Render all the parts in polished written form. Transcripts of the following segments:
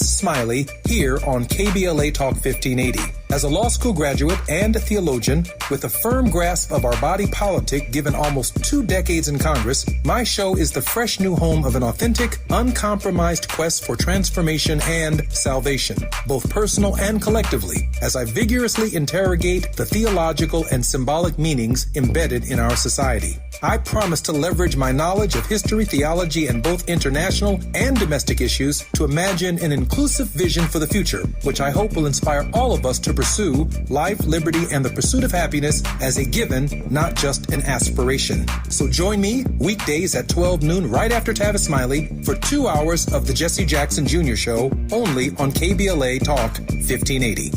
Smiley here on KBLA Talk 1580. As a law school graduate and a theologian with a firm grasp of our body politic given almost 2 decades in Congress, my show is the fresh new home of an authentic, uncompromised quest for transformation and salvation, both personal and collectively, as I vigorously interrogate the theological and symbolic meanings embedded in our society. I promise to leverage my knowledge of history, theology, and both international and domestic issues to imagine an inclusive vision for the future, which I hope will inspire all of us to pursue life, liberty, and the pursuit of happiness as a given, not just an aspiration. So join me weekdays at 12 noon right after Tavis Smiley for 2 hours of the Jesse Jackson Jr. Show only on KBLA Talk 1580.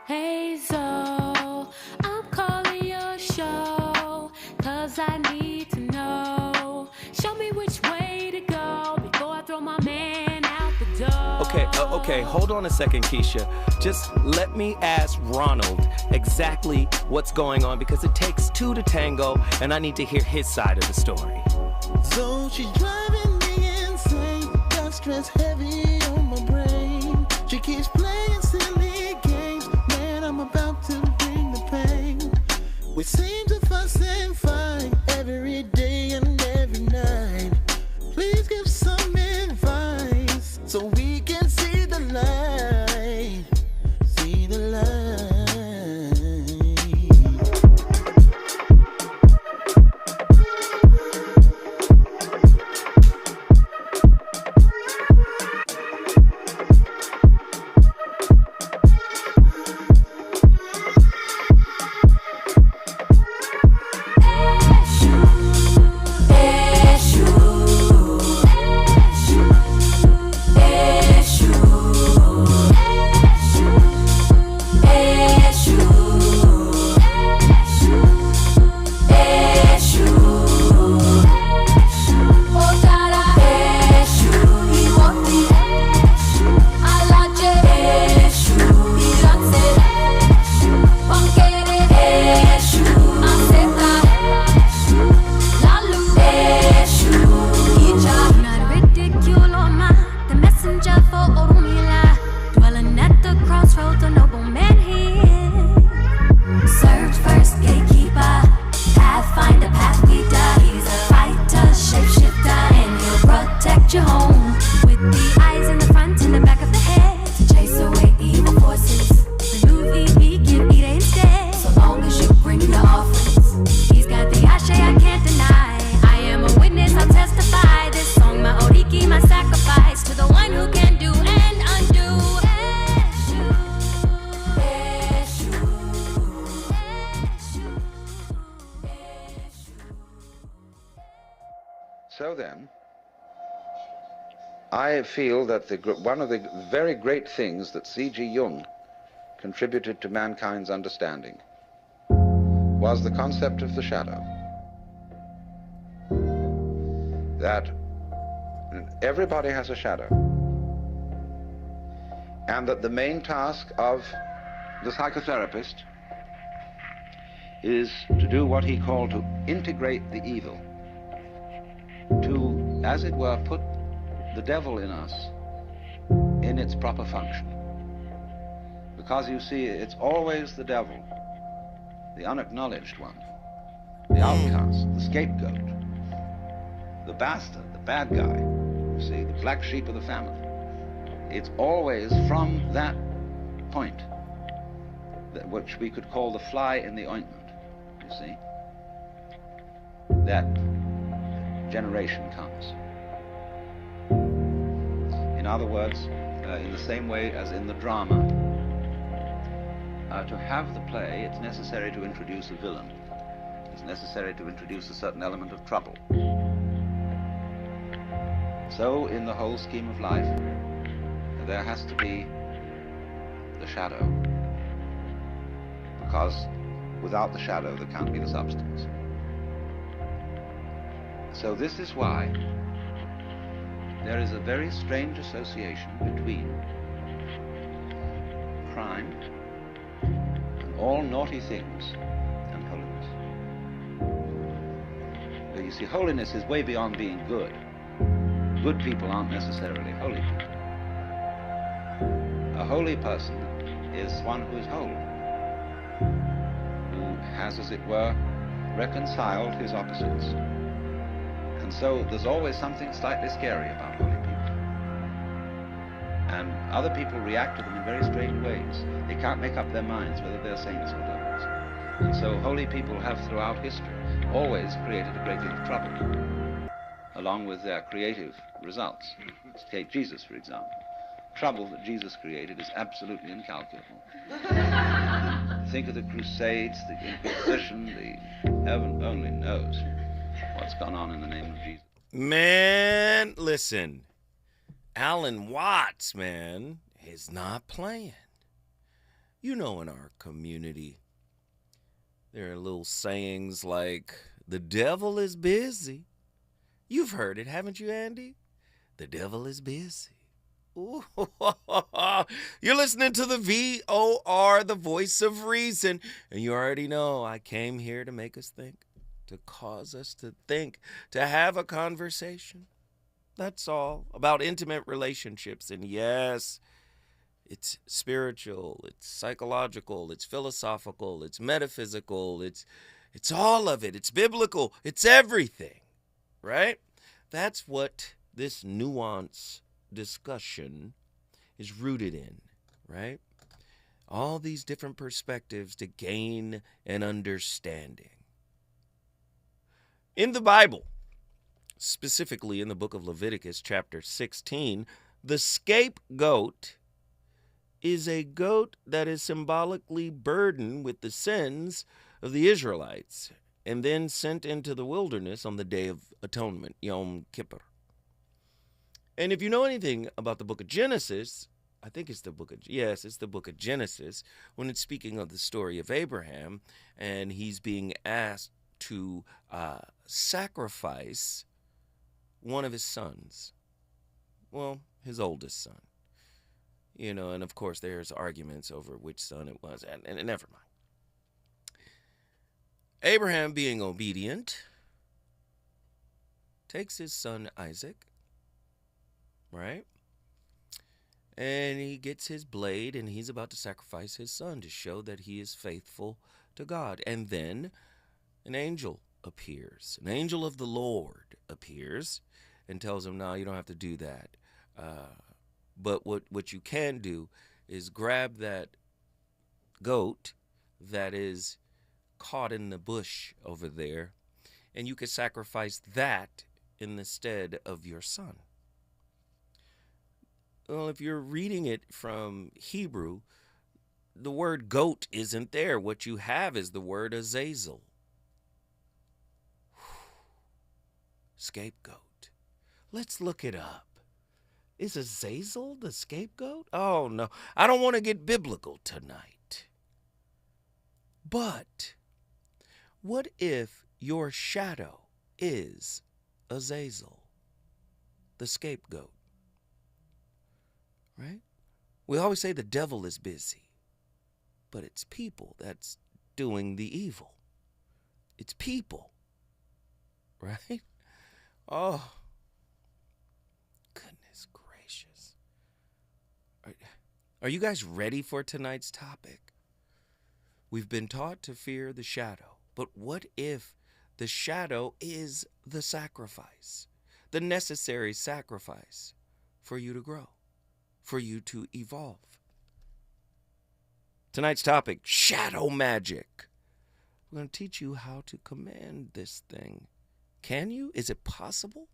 Hey Zoe, I'm calling your show, 'cause I need to know. Show me which way to go before I throw my man out the door. Okay, hold on a second, Keisha. Just let me ask Ronald exactly what's going on, because it takes 2 to tango, and I need to hear his side of the story. So she's driving me insane, got stress heavy on my brain. She keeps playing silly games, man, I'm about to bring the pain. We seem to fuss and fight every day and every night. Please give some advice so we can see the light, see the light. So then, I feel that one of the very great things that C.G. Jung contributed to mankind's understanding was the concept of the shadow. That everybody has a shadow, and that the main task of the psychotherapist is to do what he called to integrate the evil, to, as it were, put the devil in us in its proper function. Because you see, it's always the devil, the unacknowledged one, the outcast, the scapegoat, the bastard, the bad guy, you see, the black sheep of the family. It's always from that point, which we could call the fly in the ointment, you see, that generation comes. In other words, in the same way as in the drama, to have the play, it's necessary to introduce a villain. It's necessary to introduce a certain element of trouble. So, in the whole scheme of life, there has to be the shadow. Because without the shadow, there can't be the substance. So this is why there is a very strange association between crime and all naughty things and holiness. You see, holiness is way beyond being good. Good people aren't necessarily holy people. A holy person is one who is whole, who has, as it were, reconciled his opposites. And so there's always something slightly scary about holy people. And other people react to them in very strange ways. They can't make up their minds whether they're saints or devils. And so holy people have throughout history always created a great deal of trouble, along with their creative results. Let's take Jesus, for example. Trouble that Jesus created is absolutely incalculable. Think of the Crusades, the Inquisition, heaven only knows what's gone on in the name of Jesus. Man, listen. Alan Watts, man, is not playing. You know, in our community, there are little sayings like, the devil is busy. You've heard it, haven't you, Andy? The devil is busy. Ooh. You're listening to the VOR, the voice of reason. And you already know I came here to make us think, to cause us to think, to have a conversation. That's all. About intimate relationships. And yes, it's spiritual, it's psychological, it's philosophical, it's metaphysical, it's all of it. It's biblical. It's everything, right? That's what this nuance discussion is rooted in, right? All these different perspectives to gain an understanding. In the Bible, specifically in the book of Leviticus, chapter 16, the scapegoat is a goat that is symbolically burdened with the sins of the Israelites and then sent into the wilderness on the Day of Atonement, Yom Kippur. And if you know anything about the book of Genesis, I think it's the book of Genesis, when it's speaking of the story of Abraham, and he's being asked to sacrifice one of his sons. Well, his oldest son. You know, and of course there's arguments over which son it was, and never mind. Abraham, being obedient, takes his son Isaac, right? And he gets his blade, and he's about to sacrifice his son to show that he is faithful to God. And then an angel appears. An angel of the Lord appears and tells him, no, you don't have to do that. But what you can do is grab that goat that is caught in the bush over there, and you can sacrifice that in the stead of your son. Well, if you're reading it from Hebrew, the word goat isn't there. What you have is the word Azazel. Scapegoat. Let's look it up. Is Azazel the scapegoat? Oh, no. I don't want to get biblical tonight. But what if your shadow is Azazel, the scapegoat? Right? We always say the devil is busy, but it's people that's doing the evil. It's people. Right? Oh, goodness gracious. Are you guys ready for tonight's topic? We've been taught to fear the shadow, but what if the shadow is the sacrifice, the necessary sacrifice for you to grow, for you to evolve? Tonight's topic, shadow magic. We're going to teach you how to command this thing. Can you? Is it possible?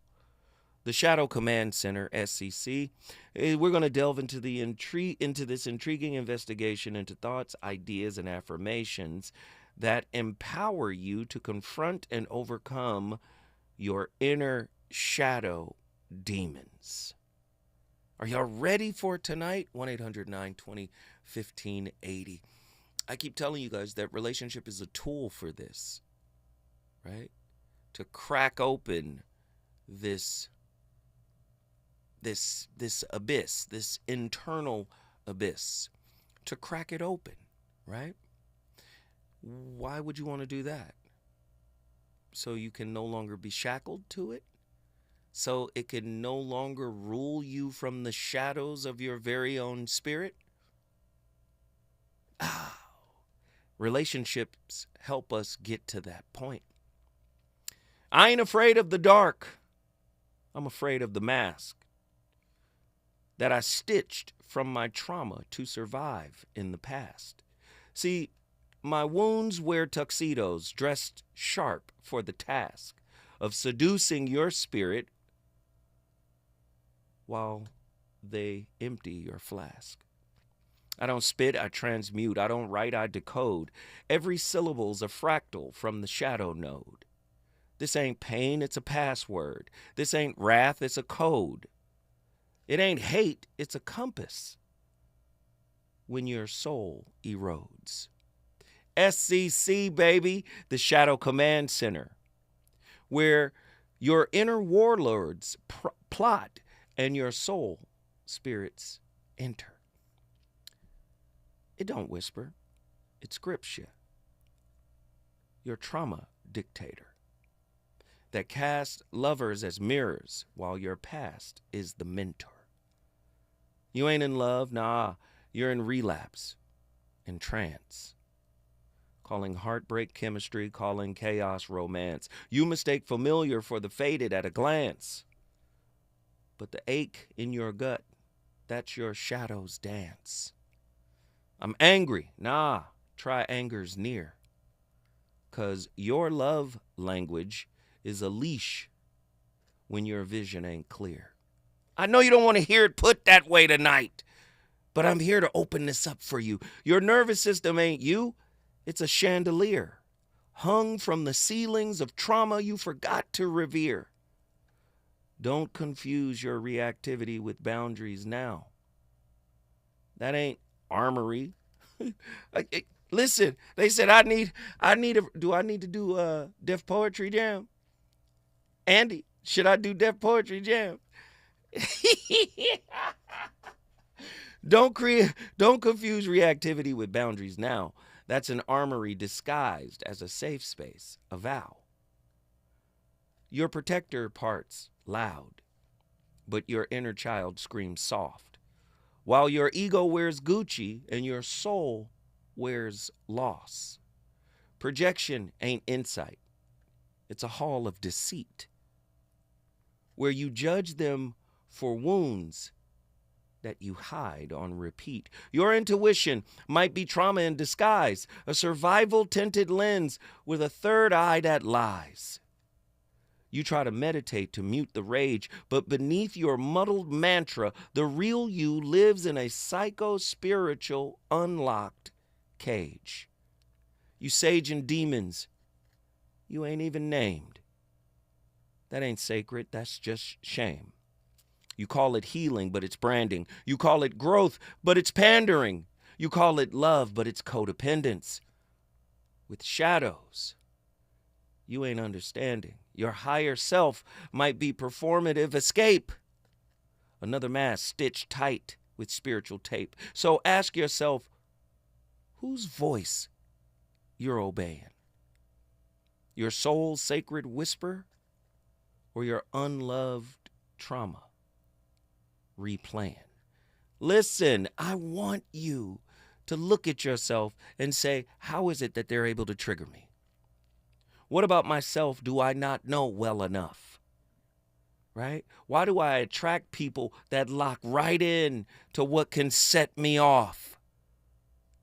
The Shadow Command Center, SCC. We're going to delve into this intriguing investigation into thoughts, ideas, and affirmations that empower you to confront and overcome your inner shadow demons. Are y'all ready for tonight? 1-800-920-1580. I keep telling you guys that relationship is a tool for this, right? To crack open this abyss, this internal abyss, to crack it open, right? Why would you want to do that? so you can no longer be shackled to it, so it can no longer rule you from the shadows of your very own spirit. Relationships help us get to that point. I ain't afraid of the dark. I'm afraid of the mask that I stitched from my trauma to survive in the past. See, my wounds wear tuxedos dressed sharp for the task of seducing your spirit while they empty your flask. I don't spit, I transmute. I don't write, I decode. Every syllable's a fractal from the shadow node. This ain't pain, it's a password. This ain't wrath, it's a code. It ain't hate, it's a compass when your soul erodes. SCC, baby, the Shadow Command Center, where your inner warlords plot and your soul spirits enter. It don't whisper, it scripts you. Your trauma dictator that casts lovers as mirrors while your past is the mentor. You ain't in love, nah, you're in relapse, in trance. Calling heartbreak chemistry, calling chaos romance. You mistake familiar for the faded at a glance. But the ache in your gut, that's your shadow's dance. I'm angry, nah, try anger's near. 'Cause your love language is a leash when your vision ain't clear. I know you don't want to hear it put that way tonight, but I'm here to open this up for you. Your nervous system ain't you, it's a chandelier hung from the ceilings of trauma you forgot to revere. Don't confuse your reactivity with boundaries now. That ain't armory. Listen, they said do I need to do a Def Poetry Jam? Andy, should I do Def Poetry Jam? Don't confuse reactivity with boundaries now. That's an armory disguised as a safe space, a vow. Your protector parts loud, but your inner child screams soft, while your ego wears Gucci and your soul wears loss. Projection ain't insight. It's a hall of deceit, where you judge them for wounds that you hide on repeat. Your intuition might be trauma in disguise, a survival-tinted lens with a third eye that lies. You try to meditate to mute the rage, but beneath your muddled mantra, the real you lives in a psycho-spiritual, unlocked cage. You sage and demons you ain't even named. That ain't sacred, that's just shame. You call it healing, but it's branding. You call it growth, but it's pandering. You call it love, but it's codependence. With shadows, you ain't understanding. Your higher self might be performative escape. Another mask stitched tight with spiritual tape. So ask yourself, whose voice you're obeying? Your soul's sacred whisper or your unloved trauma replaying? Listen, I want you to look at yourself and say, how is it that they're able to trigger me? What about myself do I not know well enough? Right? Why do I attract people that lock right in to what can set me off?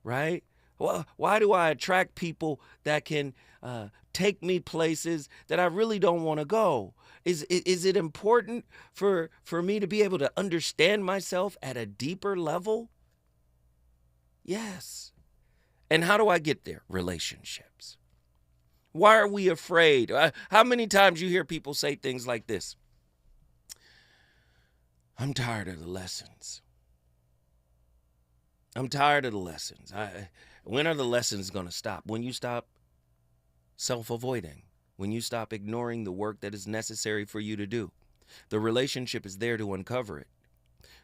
Right? Well, why do I attract people that can take me places that I really don't want to go? Is it important for me to be able to understand myself at a deeper level? Yes. And how do I get there? Relationships. Why are we afraid? How many times you hear people say things like this? I'm tired of the lessons. I'm tired of the lessons. When are the lessons going to stop? When you stop self-avoiding. When you stop ignoring the work that is necessary for you to do. The relationship is there to uncover it.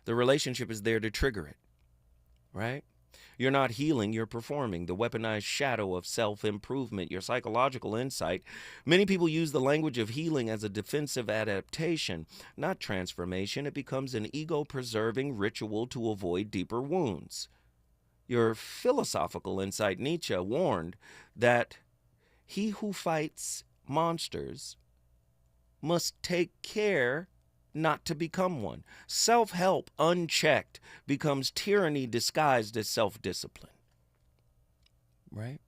The relationship is there to trigger it. Right? You're not healing, you're performing. The weaponized shadow of self-improvement, your psychological insight. Many people use the language of healing as a defensive adaptation, not transformation. It becomes an ego-preserving ritual to avoid deeper wounds. Your philosophical insight, Nietzsche, warned that he who fights monsters must take care not to become one. Self-help unchecked becomes tyranny disguised as self-discipline. Right?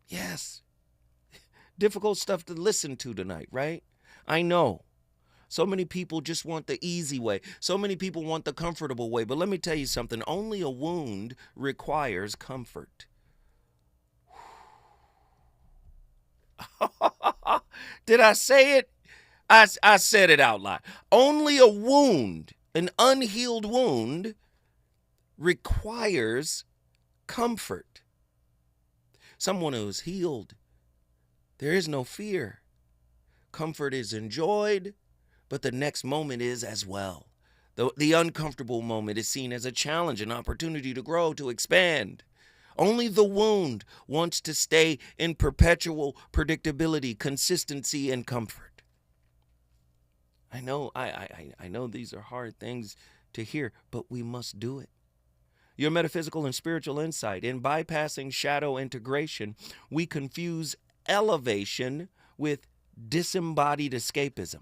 Yes. Difficult stuff to listen to tonight, right? I know. So many people just want the easy way. So many people want the comfortable way. But let me tell you something. Only a wound requires comfort. Did I say it? I said it out loud. Only a wound, an unhealed wound, requires comfort. Someone who is healed, there is no fear. Comfort is enjoyed, but the next moment is as well. The uncomfortable moment is seen as a challenge, an opportunity to grow, to expand. Only the wound wants to stay in perpetual predictability, consistency, and comfort. I know these are hard things to hear, but we must do it. Your metaphysical and spiritual insight. In bypassing shadow integration, we confuse elevation with disembodied escapism,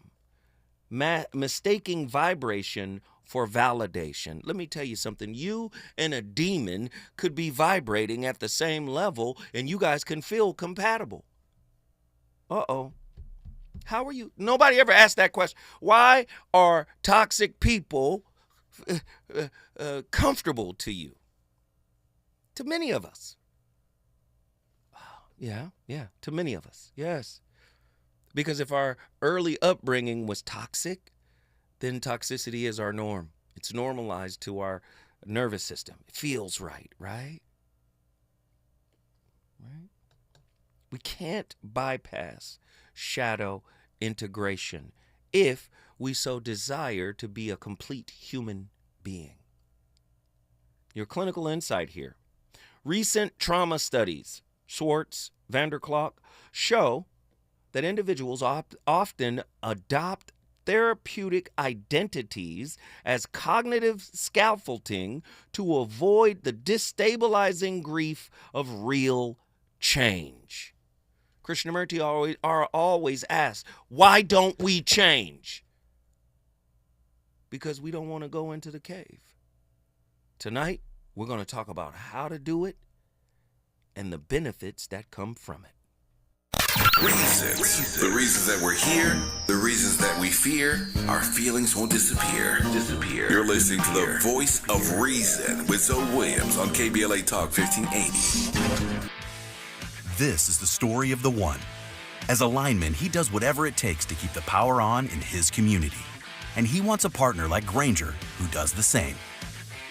mistaking vibration for validation. Let me tell you something. You and a demon could be vibrating at the same level, and you guys can feel compatible. Uh-oh. How are you? Nobody ever asked that question. Why are toxic people comfortable to you? To many of us. Yeah, to many of us, yes. Because if our early upbringing was toxic, then toxicity is our norm. It's normalized to our nervous system. It feels right, right? Right? We can't bypass shadow integration if we so desire to be a complete human being. Your clinical insight here. Recent trauma studies, Schwartz, Vanderklok, show that individuals often adopt therapeutic identities as cognitive scaffolding to avoid the destabilizing grief of real change. Krishnamurti always asks, why don't we change? Because we don't want to go into the cave. Tonight, we're going to talk about how to do it and the benefits that come from it. Reasons. The reasons that we're here, the reasons that we fear, our feelings won't disappear. You're listening to the Voice of Reason with Zoe Williams on KBLA Talk 1580. This is the story of the one. As a lineman, he does whatever it takes to keep the power on in his community. And he wants a partner like Grainger who does the same.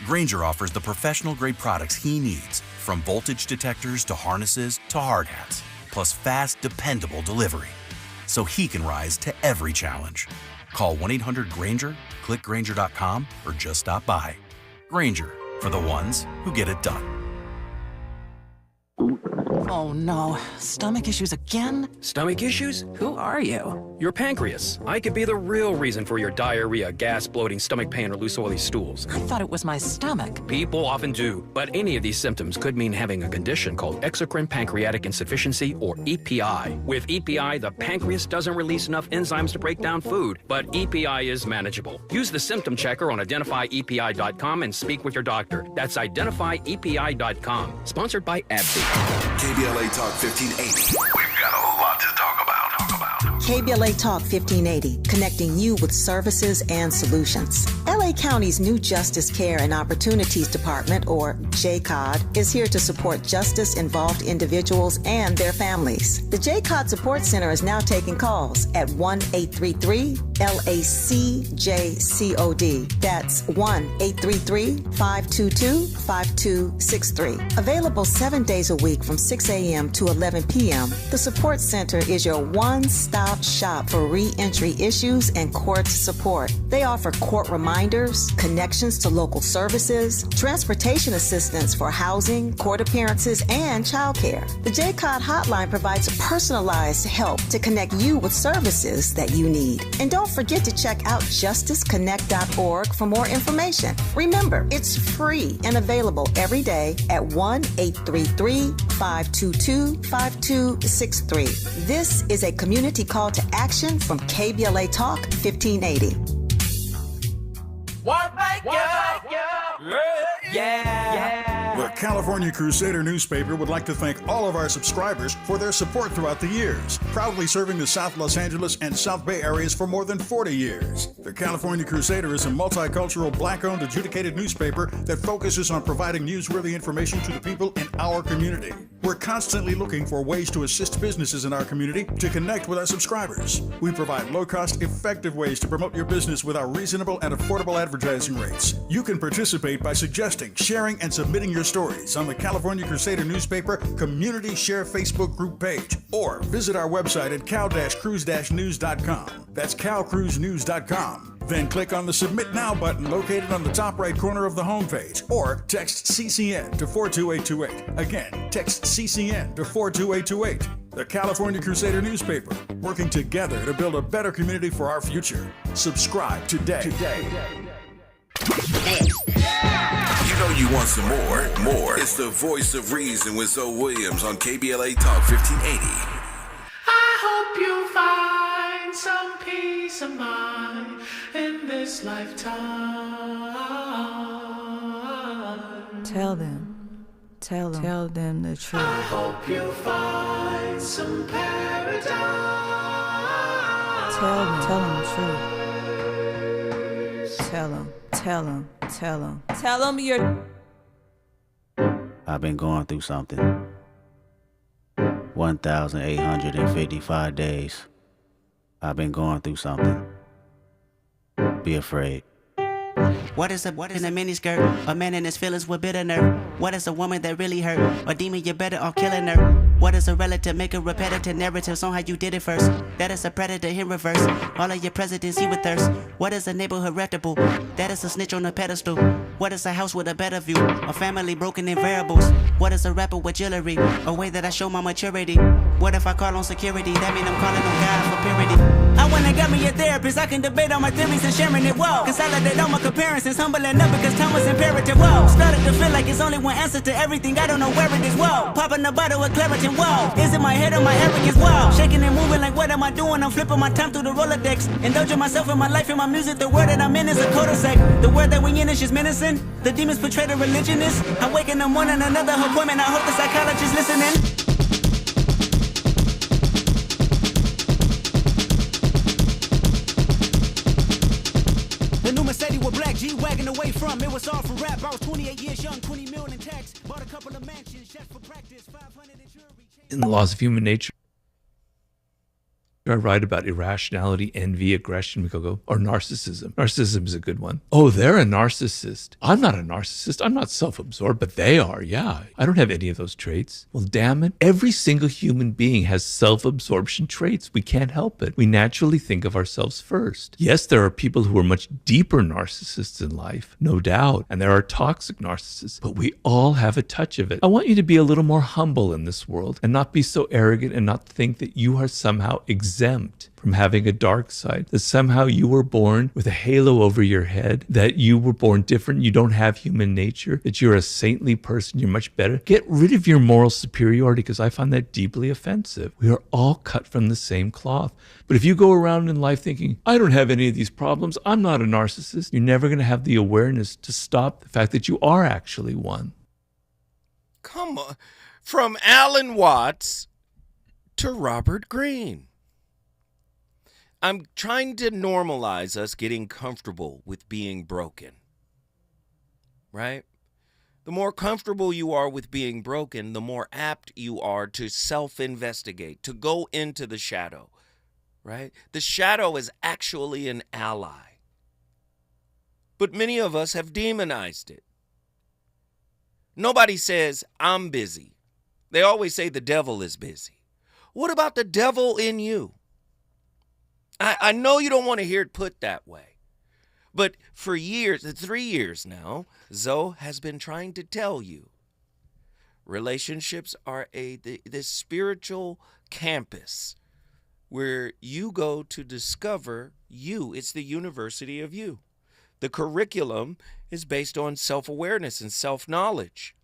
Grainger offers the professional-grade products he needs, from voltage detectors to harnesses to hard hats, plus fast, dependable delivery, so he can rise to every challenge. Call 1-800-GRAINGER, click Grainger.com, or just stop by. Grainger, for the ones who get it done. Oh no, stomach issues again? Stomach issues? Who are you? Your pancreas. I could be the real reason for your diarrhea, gas, bloating, stomach pain, or loose oily stools. I thought it was my stomach. People often do, but any of these symptoms could mean having a condition called exocrine pancreatic insufficiency, or EPI. With EPI, the pancreas doesn't release enough enzymes to break down food, but EPI is manageable. Use the symptom checker on identifyepi.com and speak with your doctor. That's identifyepi.com. Sponsored by AbbVie. KBLA Talk 1580. We've got a lot to talk about. KBLA Talk 1580, connecting you with services and solutions. LA County's new Justice Care and Opportunities Department, or JCOD, is here to support justice-involved individuals and their families. The JCOD Support Center is now taking calls at 1-833-LACJCOD. That's 1-833-522-5263. Available 7 days a week from 6 a.m. to 11 p.m., the Support Center is your one-stop shop for re-entry issues and court support. They offer court reminders, vendors, connections to local services, transportation assistance for housing, court appearances, and childcare. The JCOD hotline provides personalized help to connect you with services that you need. And don't forget to check out justiceconnect.org for more information. Remember, it's free and available every day at 1-833-522-5263. This is a community call to action from KBLA Talk 1580. The California Crusader newspaper would like to thank all of our subscribers for their support throughout the years, proudly serving the South Los Angeles and South Bay areas for more than 40 years. The California Crusader is a multicultural, black-owned, adjudicated newspaper that focuses on providing newsworthy information to the people in our community. We're constantly looking for ways to assist businesses in our community to connect with our subscribers. We provide low-cost, effective ways to promote your business with our reasonable and affordable advertising rates. You can participate by suggesting, sharing, and submitting your stories on the California Crusader newspaper Community Share Facebook group page, or visit our website at cal-cruise-news.com. That's calcruisenews.com. Then click on the Submit Now button located on the top right corner of the homepage, or text CCN to 42828. Again, text CCN to 42828. The California Crusader newspaper, working together to build a better community for our future. Subscribe today. You know you want some more. It's the voice of reason with Zoe Williams on KBLA Talk 1580. I hope you find some peace of mind in this lifetime. Tell them the truth. I hope you find some paradise. Tell them the truth. Tell them you're... I've been going through something. 1,855 days. I've been going through something. Be afraid. What is a miniskirt? A man in his feelings with bitter nerve. What is a woman that really hurt? A demon, you're better off killing her. What is a relative? Make a repetitive narratives on how you did it first. That is a predator in reverse. All of your presidents he with thirst. What is a neighborhood reputable? That is a snitch on a pedestal. What is a house with a better view? A family broken in variables. What is a rapper with jewelry? A way that I show my maturity. What if I call on security? That mean I'm calling on God for purity. I went and got me a therapist. I can debate all my theories and sharing it. Whoa. Consolidate all my comparisons. Humbling up because time was imperative. Whoa. Started to feel like it's only one answer to everything. I don't know where it is. Whoa. Popping a bottle with Claritin. Whoa. Is it my head or my arrogance? Whoa. Shaking and moving like what am I doing? I'm flipping my time through the Rolodex. Indulging myself in my life and my music. The word that I'm in is a cul-de-sac. The word that we in is just menacing. The demons portray the religionist. I wake in the morning, another appointment. I hope the psychologist listening. G-wagon away from, it was all for rap. I was 28 years young, 20 million in tax. Bought a couple of mansions just for practice. 500 in jewelry. In the Laws of Human Nature, I write about irrationality, envy, aggression, or narcissism. Narcissism is a good one. Oh, they're a narcissist. I'm not a narcissist. I'm not self-absorbed, but they are. Yeah, I don't have any of those traits. Well, damn it. Every single human being has self-absorption traits. We can't help it. We naturally think of ourselves first. Yes, there are people who are much deeper narcissists in life, no doubt, and there are toxic narcissists, but we all have a touch of it. I want you to be a little more humble in this world and not be so arrogant and not think that you are somehow exempt from having a dark side, that somehow you were born with a halo over your head, that you were born different, you don't have human nature, that you're a saintly person, you're much better. Get rid of your moral superiority, because I find that deeply offensive. We are all cut from the same cloth. But if you go around in life thinking, I don't have any of these problems, I'm not a narcissist, you're never going to have the awareness to stop the fact that you are actually one. Come on. From Alan Watts to Robert Greene. I'm trying to normalize us getting comfortable with being broken, right? The more comfortable you are with being broken, the more apt you are to self-investigate, to go into the shadow, right? The shadow is actually an ally. But many of us have demonized it. Nobody says, I'm busy. They always say the devil is busy. What about the devil in you? I know you don't want to hear it put that way, But for years, 3 years now, Zoe has been trying to tell you relationships are this spiritual campus where you go to discover you. It's the university of you. The curriculum is based on self-awareness and self-knowledge.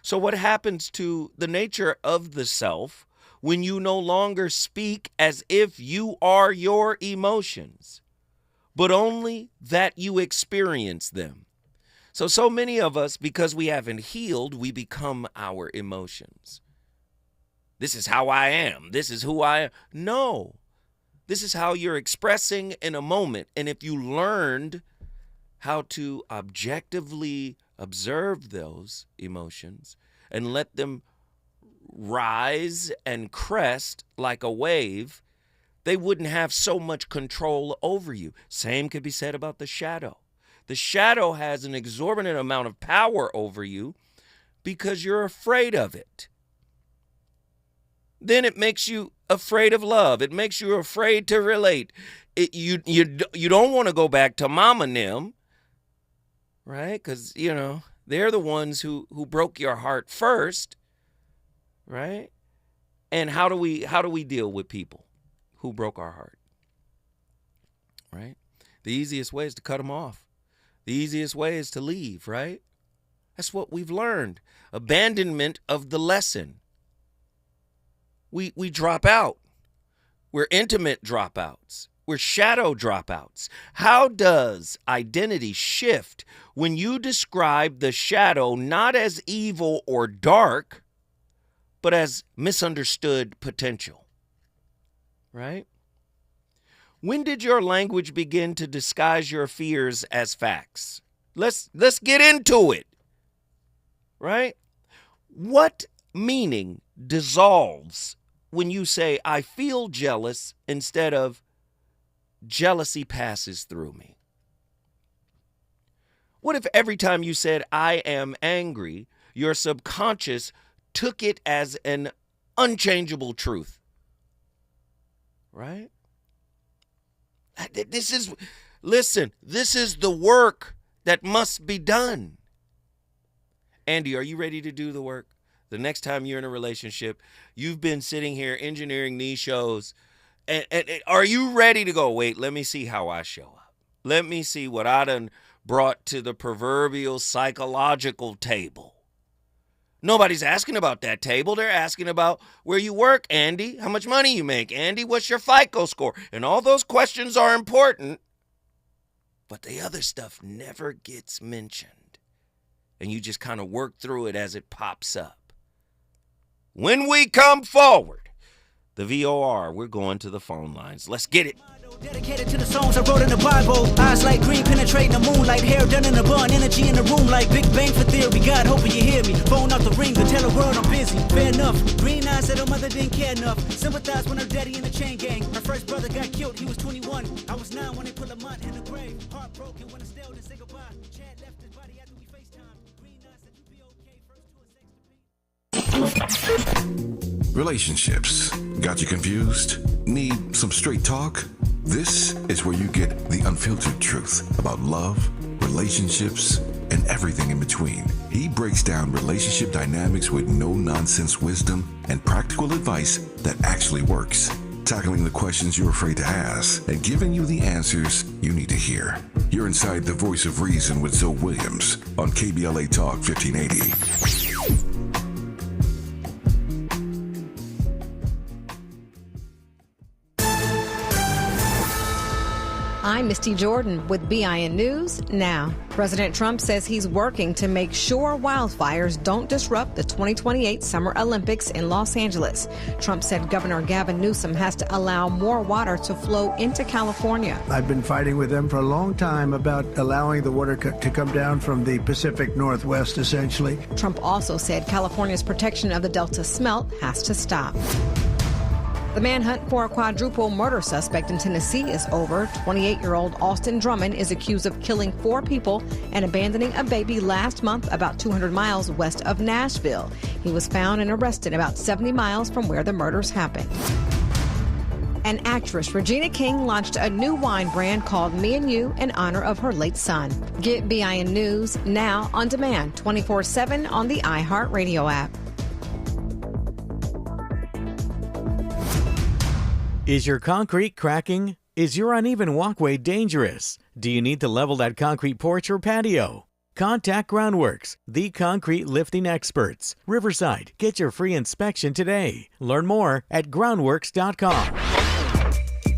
So what happens to the nature of the self when you no longer speak as if you are your emotions, but only that you experience them? So many of us, because we haven't healed, we become our emotions. This is how I am. This is who I am. No, this is how you're expressing in a moment. And if you learned how to objectively observe those emotions and let them rise and crest like a wave, they wouldn't have so much control over you. Same could be said about the shadow. The shadow has an exorbitant amount of power over you because you're afraid of it. Then it makes you afraid of love. It makes you afraid to relate. You don't want to go back to mama and them, right? Because, they're the ones who broke your heart first, right? And how do we deal with people who broke our heart, right? The easiest way is to cut them off. The easiest way is to leave, right? That's what we've learned. Abandonment of the lesson. We drop out. We're intimate dropouts. We're shadow dropouts. How does identity shift when you describe the shadow not as evil or dark, but as misunderstood potential? Right? When did your language begin to disguise your fears as facts? Let's get into it. Right? What meaning dissolves when you say, I feel jealous, instead of jealousy passes through me? What if every time you said, I am angry, your subconscious took it as an unchangeable truth? Right? This is the work that must be done. Andy, are you ready to do the work? The next time you're in a relationship, you've been sitting here engineering these shows, and are you ready to go, wait, let me see how I show up. Let me see what I done brought to the proverbial psychological table. Nobody's asking about that table. They're asking about where you work, Andy, how much money you make, Andy, what's your FICO score? And all those questions are important, but the other stuff never gets mentioned. And you just kind of work through it as it pops up. When we come forward, the VOR, we're going to the phone lines. Let's get it. Dedicated to the songs I wrote in the Bible. Eyes like green, penetrating the moonlight. Hair done in a bun, energy in the room like Big Bang for theory. God, hoping you hear me. Phone out the ring to tell the world I'm busy. Fair enough. Green eyes said her mother didn't care enough. Sympathize when her daddy in the chain gang. Her first brother got killed, he was 21. I was 9 when they put Lamont in the grave. Heartbroken when I still didn't say goodbye. Chad left his body after we FaceTime. Green eyes said you'd be okay. First to a sex. Relationships. Got you confused? Need some straight talk? This is where you get the unfiltered truth about love, relationships, and everything in between. He breaks down relationship dynamics with no-nonsense wisdom and practical advice that actually works. Tackling the questions you're afraid to ask and giving you the answers you need to hear. You're inside the voice of reason with Zoe Williams on KBLA Talk 1580. I'm Misty Jordan with BIN News Now. President Trump says he's working to make sure wildfires don't disrupt the 2028 Summer Olympics in Los Angeles. Trump said Governor Gavin Newsom has to allow more water to flow into California. I've been fighting with them for a long time about allowing the water to come down from the Pacific Northwest, essentially. Trump also said California's protection of the Delta smelt has to stop. The manhunt for a quadruple murder suspect in Tennessee is over. 28-year-old Austin Drummond is accused of killing 4 people and abandoning a baby last month about 200 miles west of Nashville. He was found and arrested about 70 miles from where the murders happened. And actress Regina King launched a new wine brand called Me and You in honor of her late son. Get BIN News now on demand 24/7 on the iHeartRadio app. Is your concrete cracking? Is your uneven walkway dangerous? Do you need to level that concrete porch or patio? Contact Groundworks, the concrete lifting experts. Riverside, get your free inspection today. Learn more at groundworks.com.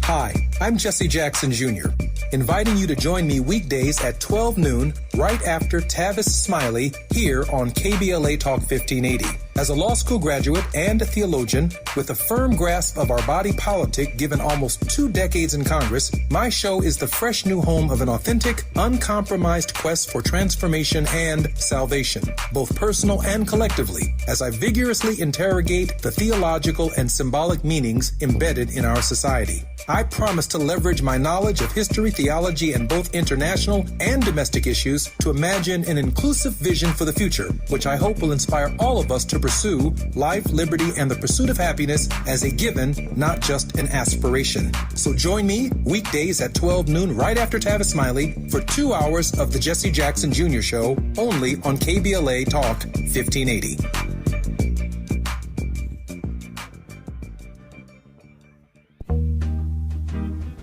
Hi, I'm Jesse Jackson Jr., inviting you to join me weekdays at 12 noon right after Tavis Smiley here on KBLA Talk 1580. As a law school graduate and a theologian with a firm grasp of our body politic given almost 2 decades in Congress, my show is the fresh new home of an authentic, uncompromised quest for transformation and salvation, both personal and collectively, as I vigorously interrogate the theological and symbolic meanings embedded in our society. I promise to leverage my knowledge of history, theology, and both international and domestic issues to imagine an inclusive vision for the future, which I hope will inspire all of us to pursue life, liberty, and the pursuit of happiness as a given, not just an aspiration. So join me weekdays at 12 noon right after Tavis Smiley for 2 hours of the Jesse Jackson Jr. Show only on KBLA Talk 1580.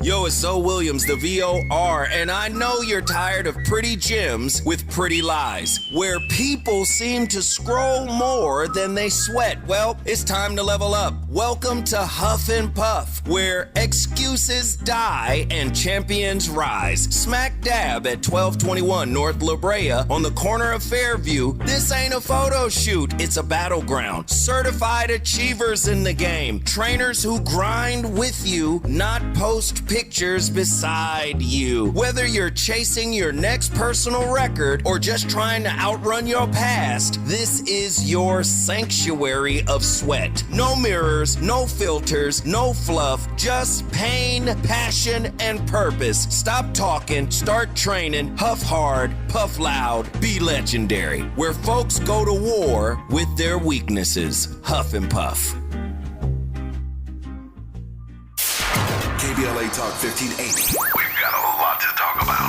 Yo, it's Zoe Williams, the VOR, and I know you're tired of pretty gems with pretty lies, where people seem to scroll more than they sweat. Well, it's time to level up. Welcome to Huff and Puff, where excuses die and champions rise. Smack dab at 1221 North La Brea on the corner of Fairview. This ain't a photo shoot, it's a battleground. Certified achievers in the game. Trainers who grind with you, not post pictures beside you. Whether you're chasing your next personal record or just trying to outrun your past, this is your sanctuary of sweat. No mirrors, no filters, no fluff, just pain, passion, and purpose. Stop talking, start training, huff hard, puff loud, be legendary. Where folks go to war with their weaknesses. Huff and Puff. KBLA Talk 1580. We've got a lot to talk about.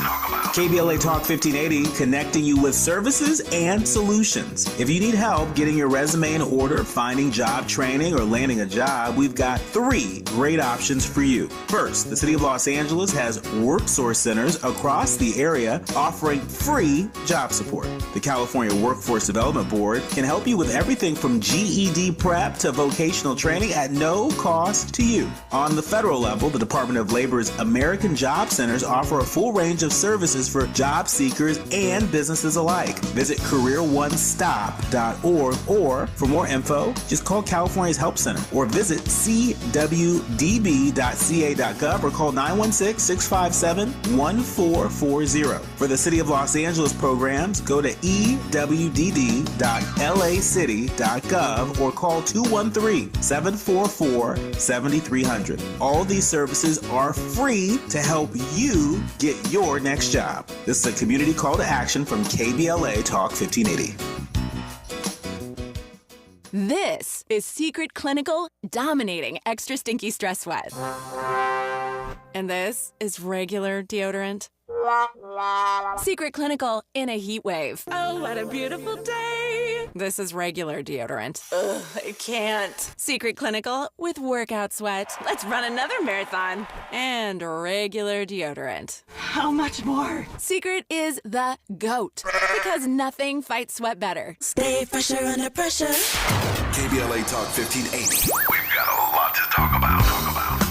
KBLA Talk 1580, connecting you with services and solutions. If you need help getting your resume in order, finding job training, or landing a job, we've got 3 great options for you. First, the City of Los Angeles has WorkSource centers across the area offering free job support. The California Workforce Development Board can help you with everything from GED prep to vocational training at no cost to you. On the federal level, the Department of Labor's American Job Centers offer a full range of services for job seekers and businesses alike. Visit careeronestop.org, or for more info, just call California's Help Center or visit cwdb.ca.gov or call 916-657-1440. For the City of Los Angeles programs, go to ewd.lacity.gov or call 213-744-7300. All these services are free to help you get your next job. This is a community call to action from KBLA Talk 1580. This is Secret Clinical dominating extra stinky stress sweat. And this is regular deodorant. Secret Clinical in a heat wave. Oh, what a beautiful day. This is regular deodorant. Ugh, I can't. Secret Clinical with workout sweat. Let's run another marathon. And regular deodorant. How much more? Secret is the GOAT. Because nothing fights sweat better. Stay fresher under pressure. KBLA Talk 1580. We've got a lot to talk about.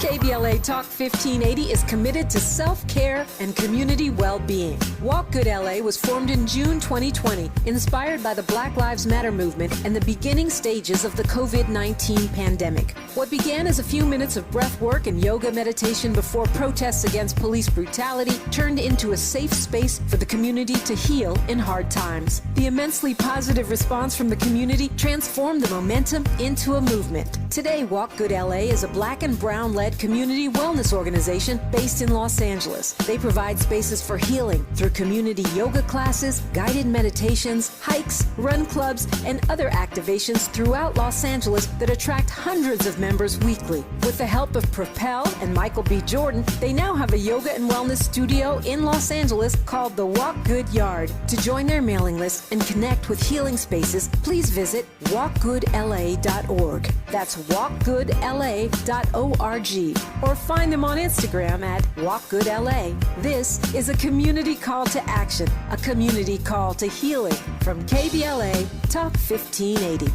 KBLA Talk 1580 is committed to self-care and community well-being. Walk Good LA was formed in June 2020, inspired by the Black Lives Matter movement and the beginning stages of the COVID-19 pandemic. What began as a few minutes of breath work and yoga meditation before protests against police brutality turned into a safe space for the community to heal in hard times. The immensely positive response from the community transformed the momentum into a movement. Today, Walk Good LA is a Black and brown-led statewide community wellness organization based in Los Angeles. They provide spaces for healing through community yoga classes, guided meditations, hikes, run clubs, and other activations throughout Los Angeles that attract hundreds of members weekly. With the help of Propel and Michael B. Jordan, they now have a yoga and wellness studio in Los Angeles called the Walk Good Yard. To join their mailing list and connect with healing spaces, please visit walkgoodla.org. That's walkgoodla.org. Or find them on Instagram at walkgoodla. This is a community call to action, a community call to healing from KBLA Talk 1580.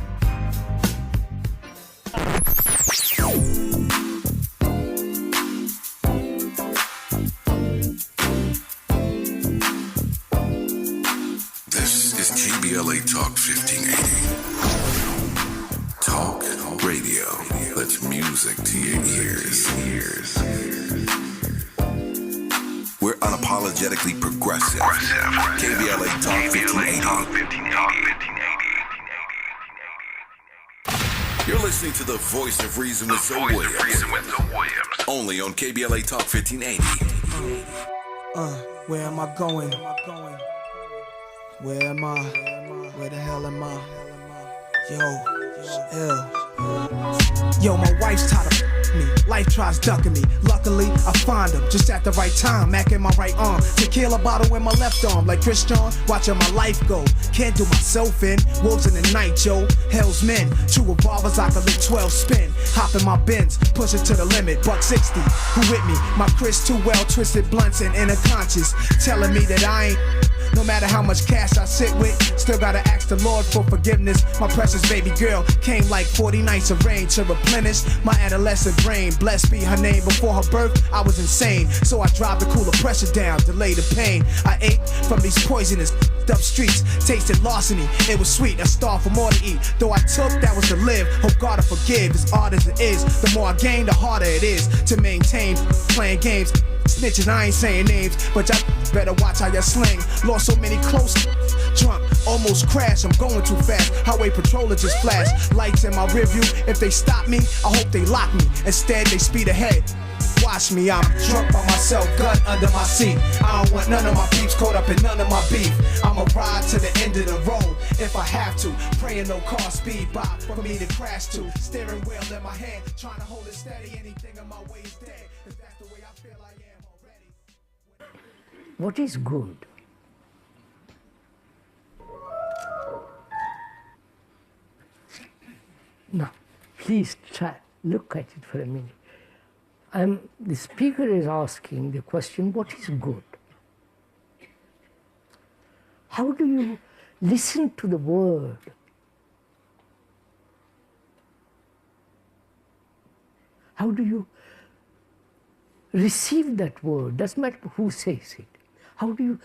This is KBLA Talk 1580. Talk radio. That's music to your ears. We're unapologetically progressive. KBLA Talk 1580. You're listening to the voice of reason with Zoe Williams. Only on KBLA Talk 1580. Where am I going? Where am I? Where the hell am I? Yo, my wife's tired of me. Life tries ducking me. Luckily, I find him just at the right time. Mac in my right arm. Tequila bottle in my left arm. Like Chris John, watching my life go. Can't do myself in. Wolves in the night, yo. Hell's men. 2 revolvers, I can lick 12 spin. Hop in my Benz, push it to the limit. $160. Who with me? My Chris too well twisted blunts and inner conscious. Telling me that I ain't. No matter how much cash I sit with, still gotta ask the Lord for forgiveness. My precious baby girl came like 40 nights of rain to replenish my adolescent brain. Blessed be her name. Before her birth, I was insane. So I dropped the cooler pressure down, delay the pain. I ate from these poisonous up streets, tasted larceny. It was sweet, I starved for more to eat. Though I took, that was to live. Hope God will forgive, as odd as it is. The more I gain, the harder it is to maintain. Playing games, snitching, I ain't saying names, but y'all better watch how y'all sling. Lost so many close, drunk, almost crashed. I'm going too fast. Highway patroller just flashed. Lights in my rear view. If they stop me, I hope they lock me. Instead, they speed ahead. Watch me, I'm drunk by myself, gun under my seat. I don't want none of my peeps caught up in none of my beef. I'ma ride to the end of the road if I have to. Praying no car speed by for me to crash to. Steering wheel in my hand, trying to hold it steady. Anything in my way is dead, 'cause that's the way I feel I am already. What is good? Now, please try, look at it for a minute. The speaker is asking the question, what is good? How do you listen to the word? How do you receive that word? Doesn't matter who says it. How do you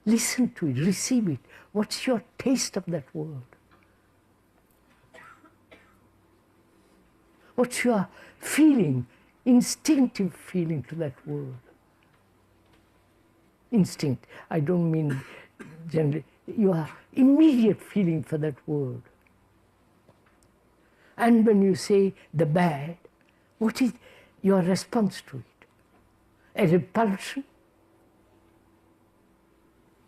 listen to it, receive it? What's your taste of that word? What's your feeling, instinctive feeling to that word? Instinct, I don't mean generally, your immediate feeling for that word. And when you say the bad, what is your response to it? A repulsion?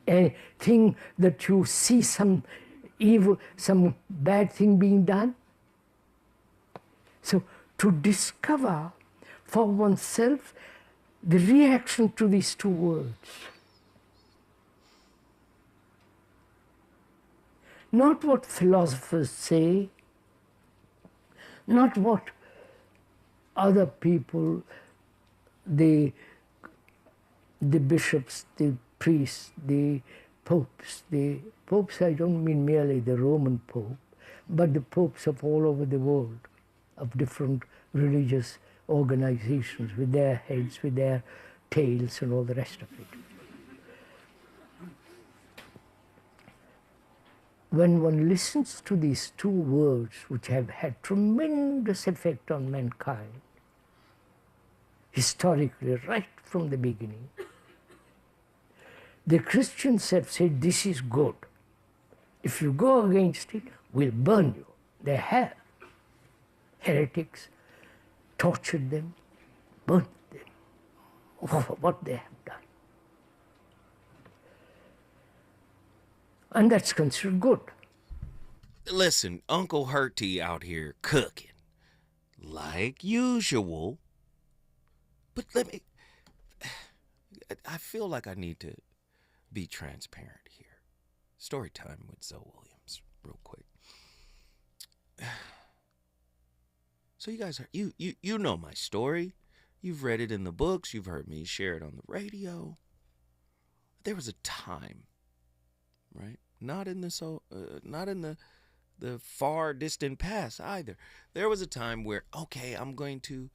A thing that you see some evil, some bad thing being done? So to discover for oneself the reaction to these two words. Not what philosophers say, not what other people, the bishops, the priests, the popes I don't mean merely the Roman Pope, but the popes of all over the world, of different religious organizations with their heads, with their tails and all the rest of it. When one listens to these two words, which have had tremendous effect on mankind, historically, right from the beginning, the Christians have said, this is good. If you go against it, we'll burn you. They have. Heretics, tortured them, burnt them for what they have done. And that's considered good. Listen, Uncle Hurty out here cooking like usual. But I feel like I need to be transparent here. Story time with Zoe Williams, real quick. So you guys you know my story. You've read it in the books. You've heard me share it on the radio. There was a time, right? Not in the far distant past either. There was a time where, okay, I'm going to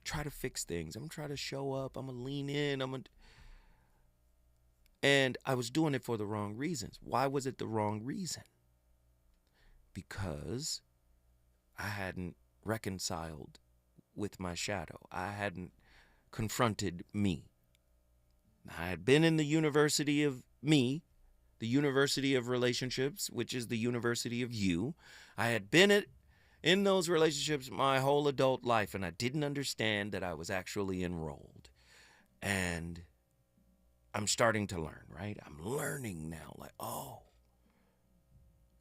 try to fix things. I'm going to try to show up. I'm going to lean in. And I was doing it for the wrong reasons. Why was it the wrong reason? Because I hadn't reconciled with my shadow. I hadn't confronted me. I had been in the university of me, the university of relationships, which is the university of you. I had been in those relationships my whole adult life, and I didn't understand that I was actually enrolled. And I'm starting to learn, right? I'm learning now, like, oh,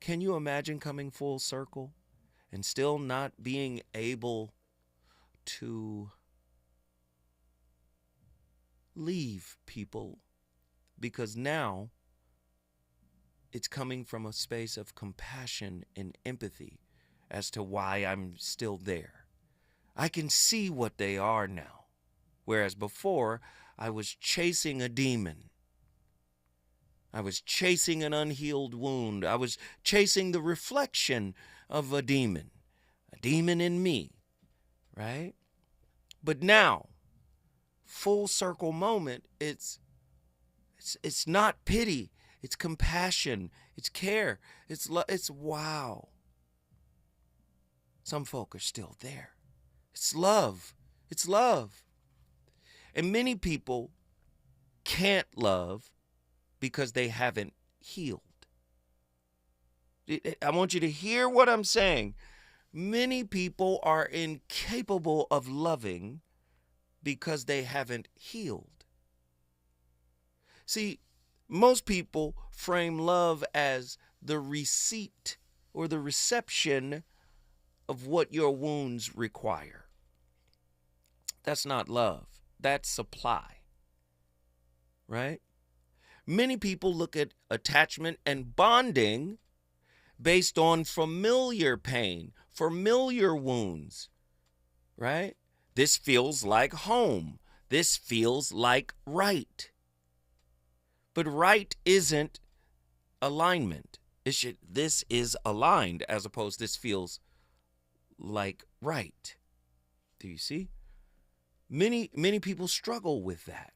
can you imagine coming full circle and still not being able to leave people? Because now it's coming from a space of compassion and empathy as to why I'm still there. I can see what they are now, whereas before I was chasing a demon. I was chasing an unhealed wound. I was chasing the reflection of a demon in me, right? But now, full circle moment, it's not pity, it's compassion, it's care, it's wow. Some folk are still there. It's love. It's love. And many people can't love because they haven't healed. I want you to hear what I'm saying. Many people are incapable of loving because they haven't healed. See, most people frame love as the receipt or the reception of what your wounds require. That's not love. That's supply. Right? Many people look at attachment and bonding based on familiar pain, familiar wounds. Right? This feels like home. This feels like right. But right isn't alignment. This is aligned as opposed to this feels like right. Do you see? Many people struggle with that.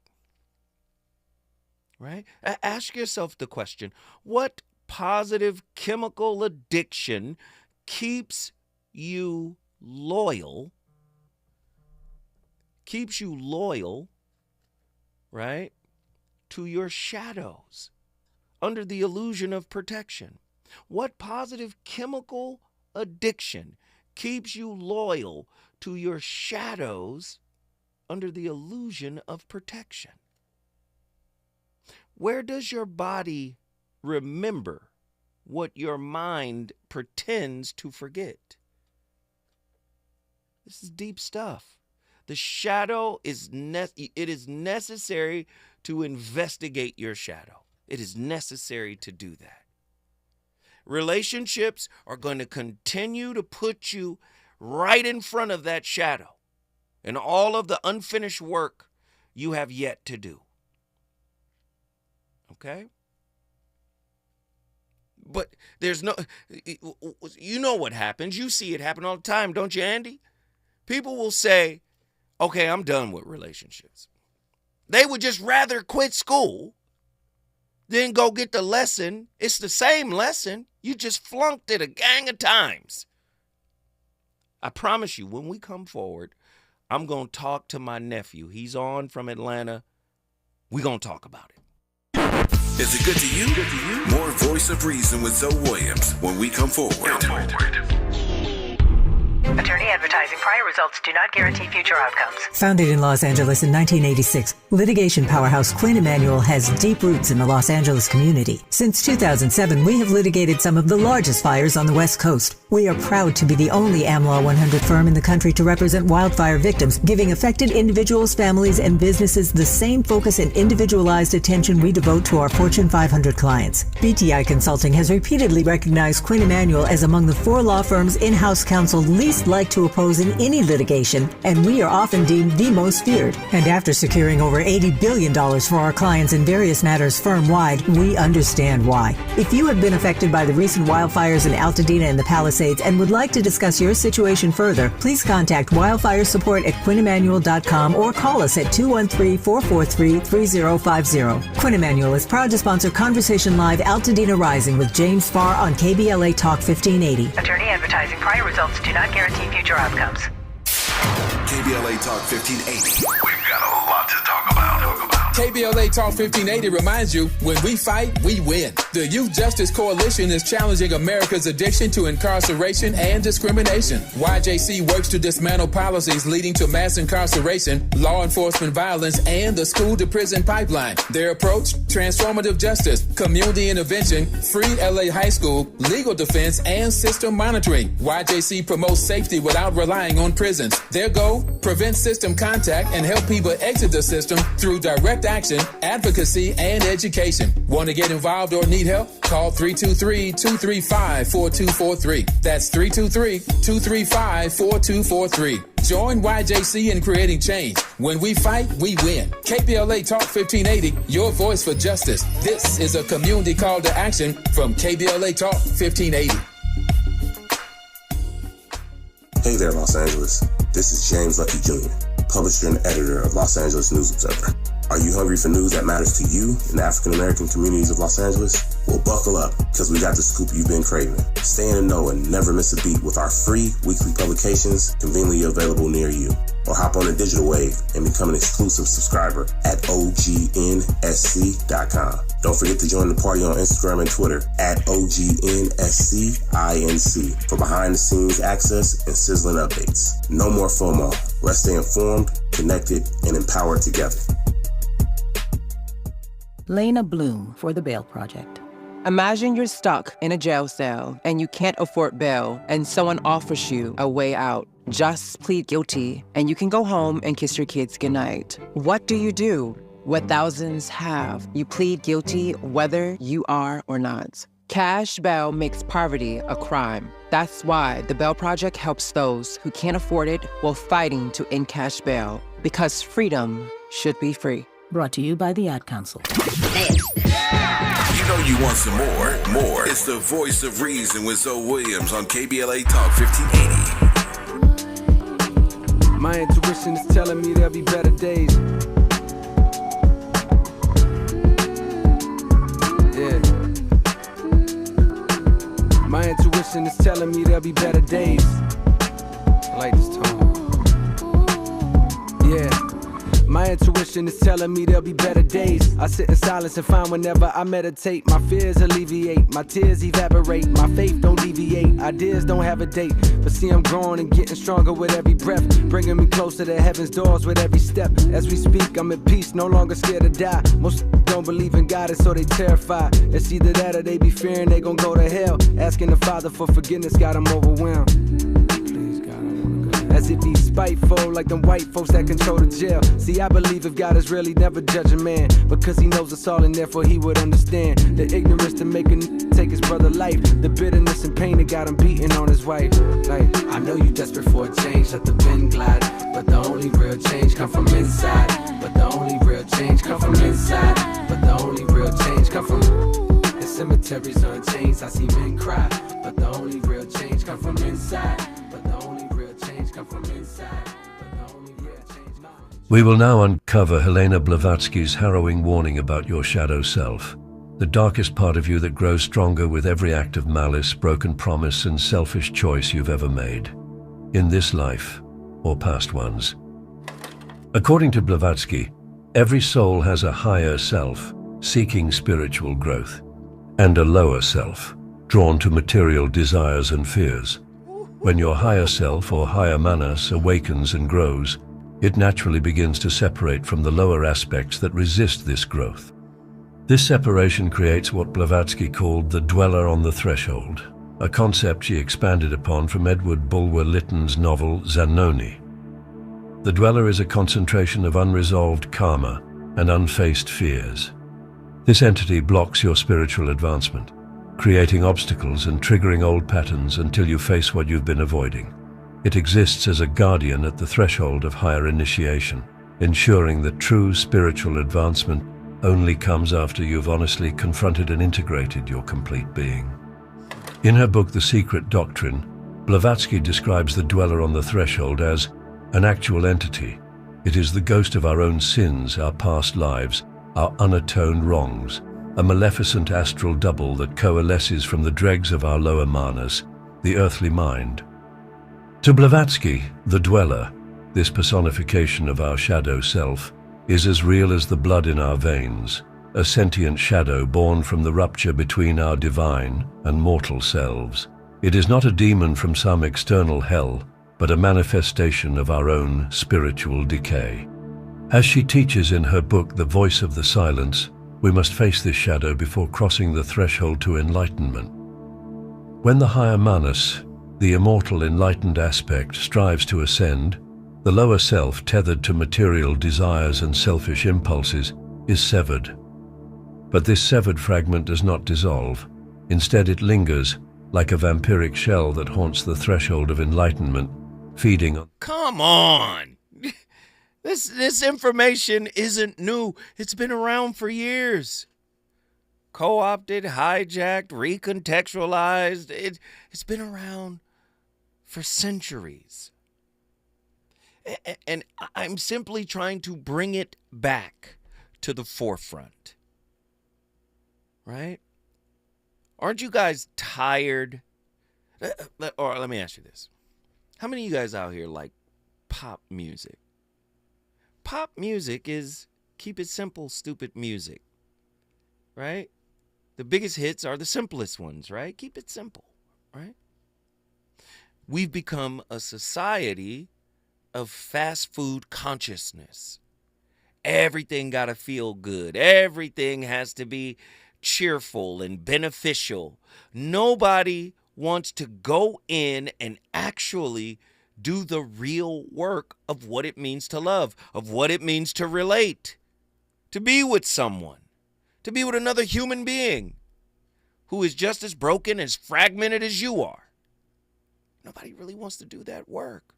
Right? Ask yourself the question, what positive chemical addiction keeps you loyal, right, to your shadows under the illusion of protection? What positive chemical addiction keeps you loyal to your shadows under the illusion of protection? Where does your body remember what your mind pretends to forget? This is deep stuff. The shadow is necessary to investigate your shadow. It is necessary to do that. Relationships are going to continue to put you right in front of that shadow and all of the unfinished work you have yet to do. Okay? But there's no, you know what happens. You see it happen all the time, don't you, Andy? People will say, okay, I'm done with relationships. They would just rather quit school than go get the lesson. It's the same lesson. You just flunked it a gang of times. I promise you, when we come forward, I'm going to talk to my nephew. He's on from Atlanta. We're going to talk about it. Is it good to you? More Voice of Reason with Zoe Williams when we come forward. Attorney advertising. Prior results do not guarantee future outcomes. Founded in Los Angeles in 1986, litigation powerhouse Quinn Emanuel has deep roots in the Los Angeles community. Since 2007, we have litigated some of the largest fires on the West Coast. We are proud to be the only AmLaw 100 firm in the country to represent wildfire victims, giving affected individuals, families, and businesses the same focus and individualized attention we devote to our Fortune 500 clients. BTI Consulting has repeatedly recognized Quinn Emanuel as among the 4 law firms in-house counsel least like to oppose in any litigation, and we are often deemed the most feared. And after securing over $80 billion for our clients in various matters firm-wide, we understand why. If you have been affected by the recent wildfires in Altadena and the Palisades and would like to discuss your situation further, please contact wildfire support at QuinnEmanuel.com or call us at 213-443-3050. Quinn Emanuel is proud to sponsor Conversation Live Altadena Rising with James Farr on KBLA Talk 1580. Attorney advertising. Prior results do not guarantee future outcomes. KBLA Talk 1580. We've got a lot to talk about. KBLA Talk 1580 reminds you, when we fight, we win. The Youth Justice Coalition is challenging America's addiction to incarceration and discrimination. YJC works to dismantle policies leading to mass incarceration, law enforcement violence, and the school-to-prison pipeline. Their approach? Transformative justice, community intervention, free LA high school, legal defense, and system monitoring. YJC promotes safety without relying on prisons. Their goal? Prevent system contact and help people exit the system through direct action, advocacy, and education. Want to get involved or need help? Call 323-235-4243. That's 323-235-4243. Join YJC in creating change. When we fight, we win. KBLA Talk 1580, your voice for justice. This is a community call to action from KBLA Talk 1580. Hey there, Los Angeles. This is James Lucky Jr., publisher and editor of Los Angeles News Observer. Are you hungry for news that matters to you in the African-American communities of Los Angeles? Well, buckle up, because we got the scoop you've been craving. Stay in the know and never miss a beat with our free weekly publications conveniently available near you. Or hop on the digital wave and become an exclusive subscriber at OGNSC.com. Don't forget to join the party on Instagram and Twitter at OGNSCINC for behind-the-scenes access and sizzling updates. No more FOMO. Let's stay informed, connected, and empowered together. Lena Bloom for the Bail Project. Imagine you're stuck in a jail cell and you can't afford bail and someone offers you a way out. Just plead guilty and you can go home and kiss your kids goodnight. What do? What thousands have. You plead guilty whether you are or not. Cash bail makes poverty a crime. That's why the Bail Project helps those who can't afford it while fighting to end cash bail. Because freedom should be free. Brought to you by the Ad Council. You know you want some more. It's the voice of reason with Zoe Williams on KBLA Talk 1580. My intuition is telling me there'll be better days. Yeah. My intuition is telling me there'll be better days. I like this tone. Yeah. My intuition is telling me there'll be better days. I sit in silence and find whenever I meditate, my fears alleviate, my tears evaporate, my faith don't deviate, ideas don't have a date. But see, I'm growing and getting stronger with every breath, bringing me closer to heaven's doors with every step. As we speak, I'm at peace, no longer scared to die. Most don't believe in God and so they terrified. It's either that or they be fearing they gon' go to hell. Asking the Father for forgiveness got them overwhelmed. As if he's spiteful, like them white folks that control the jail. See, I believe if God is real, he never judge a man, because he knows us all and therefore he would understand the ignorance to make a take his brother life, the bitterness and pain that got him beating on his wife. Like, I know you desperate for a change, let the pen glide, but the only real change come from inside. But the only real change come from inside. But the only real change come from in cemeteries on chains. I see men cry, but the only real change come from inside. We will now uncover Helena Blavatsky's harrowing warning about your shadow self, the darkest part of you that grows stronger with every act of malice, broken promise, and selfish choice you've ever made, in this life or past ones. According to Blavatsky, every soul has a higher self, seeking spiritual growth, and a lower self, drawn to material desires and fears. When your higher self or higher manas awakens and grows, it naturally begins to separate from the lower aspects that resist this growth. This separation creates what Blavatsky called the dweller on the threshold, a concept she expanded upon from Edward Bulwer-Lytton's novel Zanoni. The dweller is a concentration of unresolved karma and unfaced fears. This entity blocks your spiritual advancement, creating obstacles and triggering old patterns until you face what you've been avoiding. It exists as a guardian at the threshold of higher initiation, ensuring that true spiritual advancement only comes after you've honestly confronted and integrated your complete being. In her book The Secret Doctrine, Blavatsky describes the dweller on the threshold as an actual entity. It is the ghost of our own sins, our past lives, our unatoned wrongs, a maleficent astral double that coalesces from the dregs of our lower manas, the earthly mind. To Blavatsky, the dweller, this personification of our shadow self, is as real as the blood in our veins, a sentient shadow born from the rupture between our divine and mortal selves. It is not a demon from some external hell, but a manifestation of our own spiritual decay. As she teaches in her book The Voice of the Silence, we must face this shadow before crossing the threshold to enlightenment. When the higher manas, the immortal enlightened aspect, strives to ascend, the lower self, tethered to material desires and selfish impulses, is severed. But this severed fragment does not dissolve. Instead, it lingers, like a vampiric shell that haunts the threshold of enlightenment, feeding on... Come on! This information isn't new. It's been around for years. Co-opted, hijacked, recontextualized. It's been around for centuries. And I'm simply trying to bring it back to the forefront. Right? Aren't you guys tired? Or let me ask you this. How many of you guys out here like pop music? Pop music is, keep it simple, stupid music. Right? The biggest hits are the simplest ones, right? Keep it simple, right? We've become a society of fast food consciousness. Everything got to feel good. Everything has to be cheerful and beneficial. Nobody wants to go in and actually do the real work of what it means to love, of what it means to relate, to be with someone, to be with another human being who is just as broken, as fragmented as you are. Nobody really wants to do that work.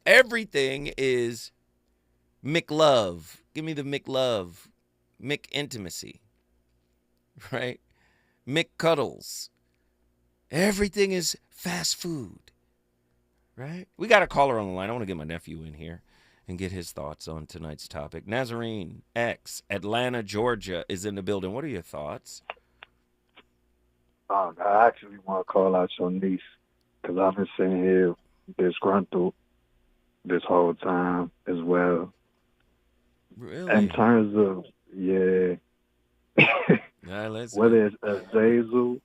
Everything is McLove. Give me the McLove. McIntimacy. Right? McCuddles. Everything is fast food. Right? We got a caller on the line. I want to get my nephew in here and get his thoughts on tonight's topic. Nazarene X, Atlanta, Georgia, is in the building. What are your thoughts? I actually want to call out your niece because I've been sitting here disgruntled this whole time as well. Really? In terms of, yeah. Whether it's Azazel,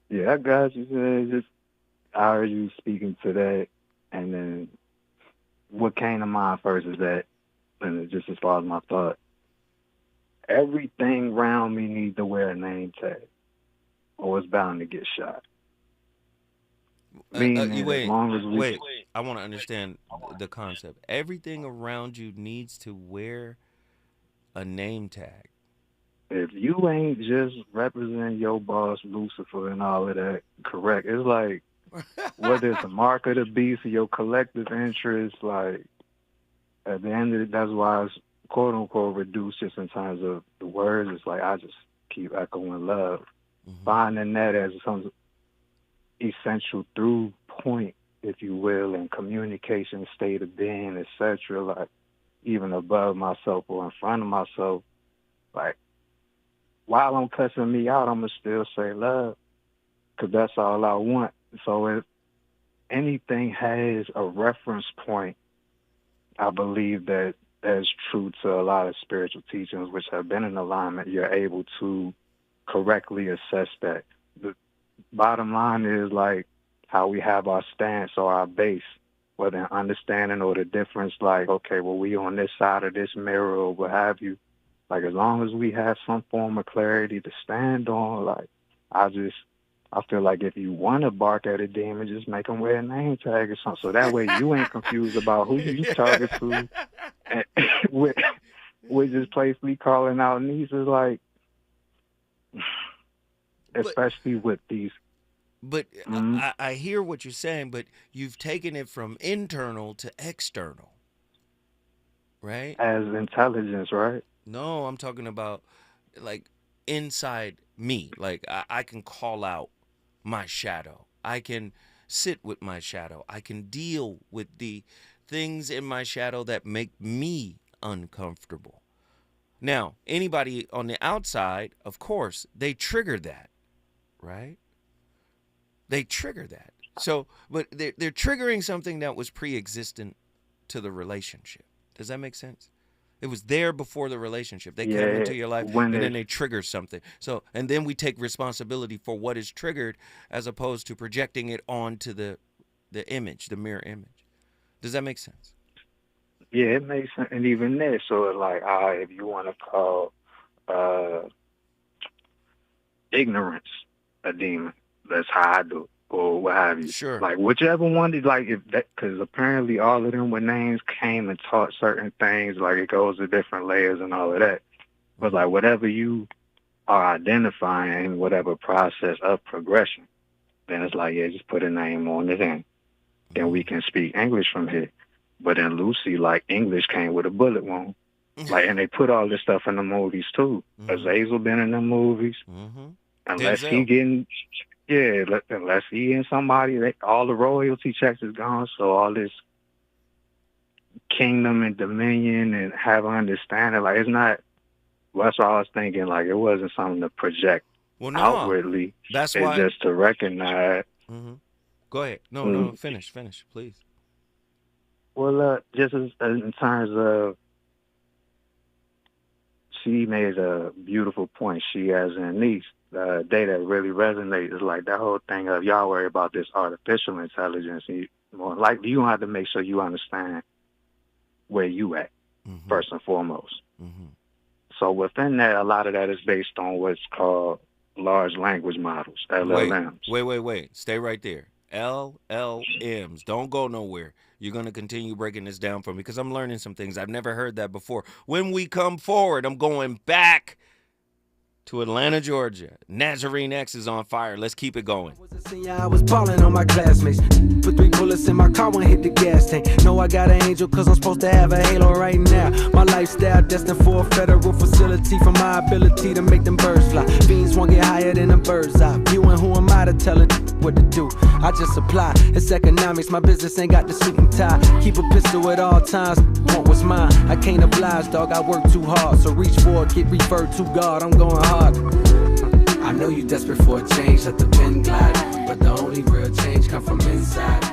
yeah, I got you. Just I heard you speaking to that, and then what came to mind first is that, and just as far as my thought, everything around me needs to wear a name tag, or it's bound to get shot. Meaning, Wait, as long as we wait. I want to understand the concept. Everything around you needs to wear a name tag. If you ain't just representing your boss, Lucifer, and all of that, correct, it's like, whether it's a mark of the beast or your collective interest, like, at the end of it, that's why it's quote-unquote reduced just in terms of the words. It's like, I just keep echoing love. Finding that as some essential through point, if you will, in communication, state of being, etc., like, even above myself or in front of myself, like, while I'm cussing me out, I'm going to still say love, because that's all I want. So if anything has a reference point, I believe that that's true to a lot of spiritual teachings which have been in alignment. You're able to correctly assess that. The bottom line is, like, how we have our stance or our base, whether in understanding or the difference, like, okay, well, we on this side of this mirror or what have you. Like, as long as we have some form of clarity to stand on, like, I feel like if you want to bark at a demon, just make them wear a name tag or something. So that way you ain't confused about who you target to. And with this place we calling out nieces, like, especially with these. But I hear what you're saying, but you've taken it from internal to external, right? As intelligence, right? No, I'm talking about like inside me. Like I can call out my shadow. I can sit with my shadow. I can deal with the things in my shadow that make me uncomfortable. Now, anybody on the outside, of course, they trigger that, right? They trigger that. So, but they're triggering something that was pre-existent to the relationship. Does that make sense? It was there before the relationship. They come into your life and then they trigger something. So, and then we take responsibility for what is triggered as opposed to projecting it onto the image, the mirror image. Does that make sense? Yeah, it makes sense. And even there, so like, if you want to call ignorance a demon, that's how I do it, or what have you. Sure. Like, whichever one, like, if that, because apparently all of them with names came and taught certain things, like it goes to different layers and all of that. But like, whatever you are identifying, whatever process of progression, then it's like, yeah, just put a name on it and then we can speak English from here. But in Lucy, like, English came with a bullet wound. Like, and they put all this stuff in the movies too. Azazel been in the movies. Unless Denzel. he getting, unless he and somebody, all the royalty checks is gone. So all this kingdom and dominion and have understanding, like, it's not. Well, that's what I was thinking. Like, it wasn't something to project outwardly. That's it's why. just to recognize. Go ahead. No, finish, please. Well, just in terms of, she made a beautiful point. She, as a niece, the day that really resonates is like that whole thing of y'all worry about this artificial intelligence. More like, you don't have to make sure you understand where you at first and foremost. So within that, a lot of that is based on what's called large language models, LLMs. Wait. Stay right there. LLMs. Don't go nowhere. You're going to continue breaking this down for me because I'm learning some things. I've never heard that before. When we come forward, I'm going back to Atlanta, Georgia. Nazarene X is on fire. Let's keep it going. I was balling on my classmates. Put 3 bullets in my car and hit the gas tank. Know I got an angel cause I'm supposed to have a halo right now. My lifestyle destined for a federal facility for my ability to make them birds fly. Beans won't get higher than a bird's eye view, and who am I to tell it what to do? I just apply. It's economics. My business ain't got the suit and tie. Keep a pistol at all times. Want what's mine. I can't oblige, dog. I work too hard. So reach for it, get referred to God. I'm going hard. I know you desperate for a change, let the pen glide. But the only real change come from inside.